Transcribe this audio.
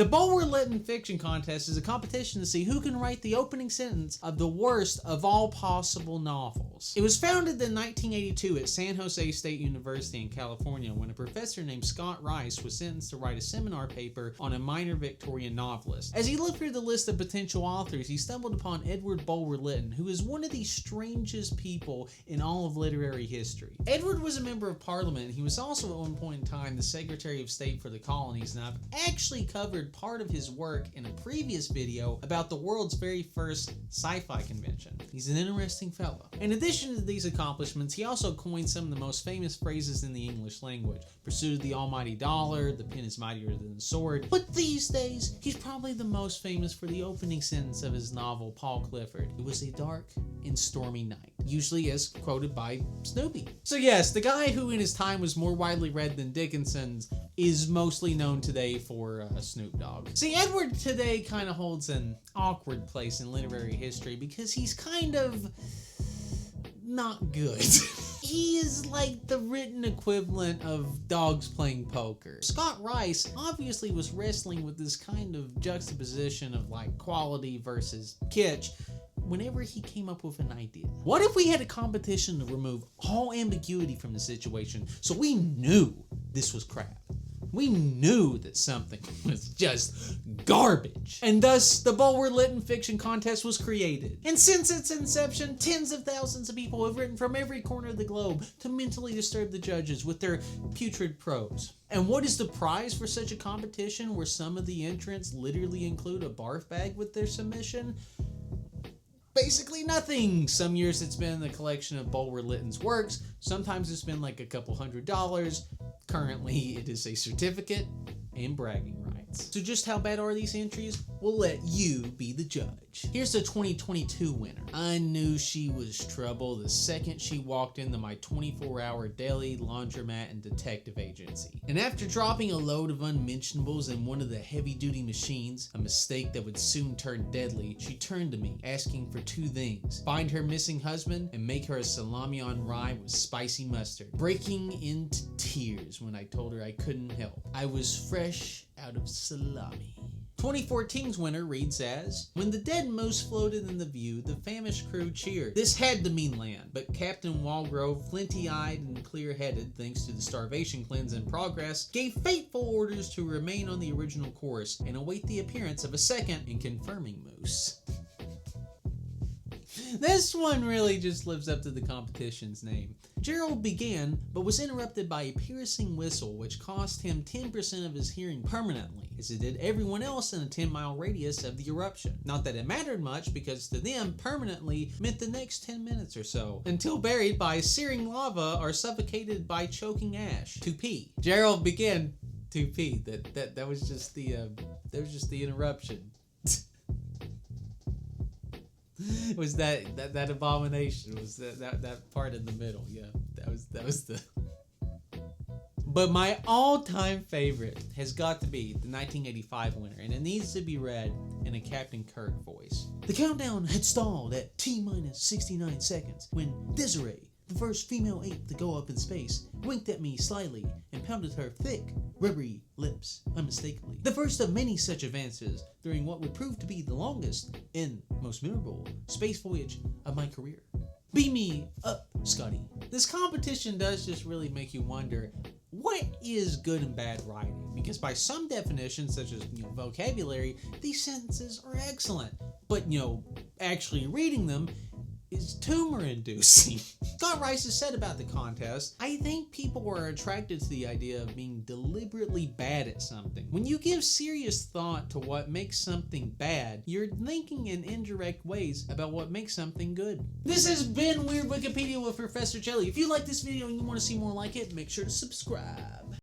The Bulwer-Lytton Fiction Contest is a competition to see who can write the opening sentence of the worst of all possible novels. It was founded in 1982 at San Jose State University in California when a professor named Scott Rice was sentenced to write a seminar paper on a minor Victorian novelist. As he looked through the list of potential authors, he stumbled upon Edward Bulwer-Lytton, who is one of the strangest people in all of literary history. Edward was a member of Parliament, and he was also at one point in time the Secretary of State for the Colonies, and I've actually covered part of his work in a previous video about the world's very first sci-fi convention. He's an interesting fellow. In addition to these accomplishments, he also coined some of the most famous phrases in the English language. Pursuit of the almighty dollar, the pen is mightier than the sword. But these days, he's probably the most famous for the opening sentence of his novel, Paul Clifford. It was a dark and stormy night, usually as quoted by Snoopy. So yes, the guy who in his time was more widely read than Dickinson's is mostly known today for Snoop Dogg. See, Edward today kind of holds an awkward place in literary history because he's kind of not good. He is like the written equivalent of dogs playing poker. Scott Rice obviously was wrestling with this kind of juxtaposition of like quality versus kitsch whenever he came up with an idea. What if we had a competition to remove all ambiguity from the situation so we knew this was crap? We knew that something was just garbage. And thus, the Bulwer-Lytton Fiction Contest was created. And since its inception, tens of thousands of people have written from every corner of the globe to mentally disturb the judges with their putrid prose. And what is the prize for such a competition where some of the entrants literally include a barf bag with their submission? Basically nothing. Some years it's been a collection of Bulwer-Lytton's works. Sometimes it's been like a couple $100s. Currently, it is a certificate and bragging rights. So just how bad are these entries? We'll let you be the judge. Here's the 2022 winner. I knew she was trouble the second she walked into my 24-hour deli, laundromat, and detective agency. And after dropping a load of unmentionables in one of the heavy-duty machines, a mistake that would soon turn deadly, she turned to me, asking for two things: find her missing husband and make her a salami on rye with spicy mustard. Breaking into tears when I told her I couldn't help. I was fresh out of salami. 2014's winner reads as: when the dead moose floated in the view, the famished crew cheered. This had to mean land, but Captain Walgrove, flinty-eyed and clear-headed thanks to the starvation cleanse in progress, gave fateful orders to remain on the original course and await the appearance of a second and confirming moose. This one really just lives up to the competition's name. Gerald began, but was interrupted by a piercing whistle which cost him 10% of his hearing permanently, as it did everyone else in a 10-mile radius of the eruption. Not that it mattered much, because to them, permanently meant the next 10 minutes or so, until buried by searing lava or suffocated by choking ash. To pee. Gerald began to pee. That was just the interruption. It was that abomination. It was that part in the middle. Yeah, that was the. But my all-time favorite has got to be the 1985 winner, and it needs to be read in a Captain Kirk voice. The countdown had stalled at T-minus 69 seconds when Desiree, the first female ape to go up in space, winked at me slyly and pounded her thick, rubbery lips unmistakably. The first of many such advances during what would prove to be the longest and most memorable space voyage of my career. Beam me up, Scotty. This competition does just really make you wonder, what is good and bad writing? Because by some definitions, such as vocabulary, these sentences are excellent. But actually reading them is tumor-inducing. Scott Rice has said about the contest, I think people are attracted to the idea of being deliberately bad at something. When you give serious thought to what makes something bad, you're thinking in indirect ways about what makes something good. This has been Weird Wikipedia with Professor Jelly. If you like this video and you want to see more like it, make sure to subscribe.